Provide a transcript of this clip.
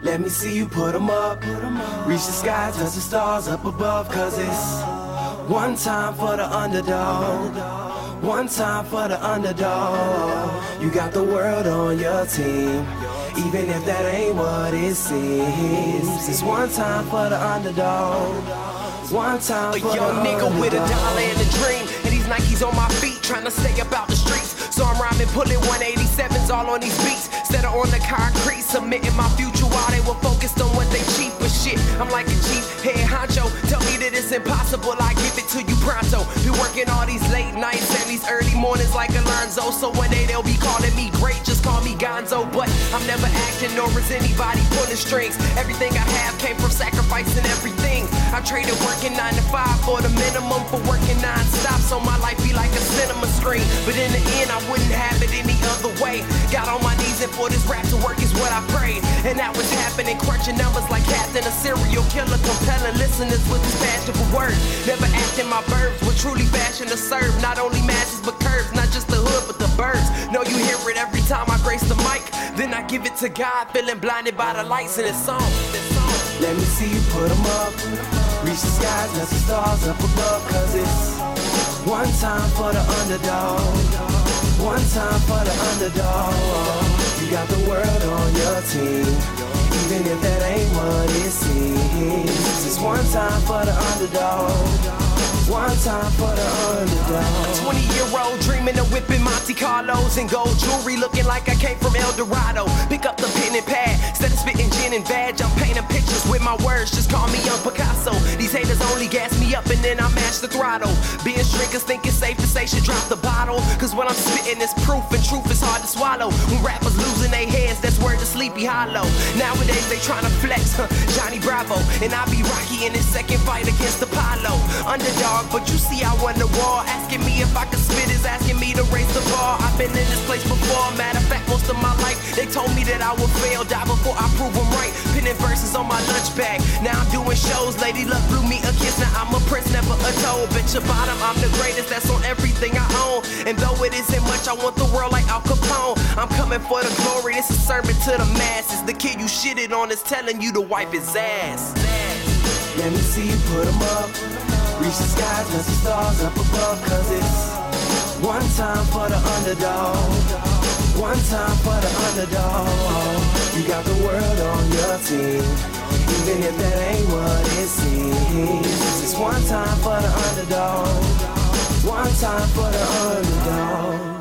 Let me see you put 'em up. Reach the sky, touch the stars up above. Cause it's one time for the underdog. One time for the underdog. You got the world on your team, even if that ain't what it seems. It's one time for the underdog. One time for the underdog. A young nigga with a dollar and a dream, and these Nikes on my feet, trying to stay about the streets. So I'm rhyming, pulling 187s all on these beats. Instead of on the concrete, submitting my future while they were focused on what they cheap. But shit, I'm like a chief head honcho. Tell me that it's impossible, I give it to you pronto. Be working all these late nights and these early mornings like Alonzo. So one day they'll be calling me great, just call me Gonzo. But I'm never acting, nor is anybody pulling strings. Everything I have came from sacrificing everything. I traded working 9 to 5 for the minimum for working non-stop. So my life be like a cinema screen. But in the end, I wouldn't have it any other way. Got on my knees and for this rap to work is what I prayed. And that was happening, crunching numbers like Captain, a serial killer, compelling listeners with his passion for words. Never acting my verbs, with truly fashion to serve. Not only masses but curves, not just the hood but the birds. Know you hear it every time I grace the mic. Then I give it to God, feeling blinded by the lights in this song. Let me see you put 'em up. Reach the skies, touch the stars up above. Cause it's one time for the underdog. One time for the underdog. You got the world on your team, even if that ain't what it seems. It's one time for the underdog. One time for the underdog. 20-year-old dreaming of whipping Monte Carlos and gold jewelry, looking like I came from El Dorado. Pick up the pen and pad, instead of spitting gin and badge, I'm painting pictures with my words. Just call me Young Picasso. These haters only gas me up and then I mash the throttle. Being drinkers think it's safe to say should drop the bottle. Cause when I'm spitting it's proof, and truth is hard to swallow. When rappers losing their heads, that's word to Sleepy Hollow. Nowadays they tryna flex, Johnny Bravo. And I be Rocky in his second fight against Apollo. Underdog, but you see I won the war. Asking me if I could spit is asking me to raise the bar. I've been in this place before, matter of fact most of my life. They told me that I would fail, die before I prove them right. Pinning verses on my lunch bag, now I'm doing shows. Lady Luck blew me a kiss, now I'm a prince, never a toad. Bet your bottom, I'm the greatest, that's on everything I own. And though it isn't much, I want the world like Al Capone. I'm coming for the glory, this is sermon to the masses. The kid you shitted on is telling you to wipe his ass. Let me see you put 'em up. Reach the skies, touch the stars up above. Cause it's one time for the underdog. One time for the underdog. You got the world on your team, even if that ain't what it seems. It's one time for the underdog. One time for the underdog.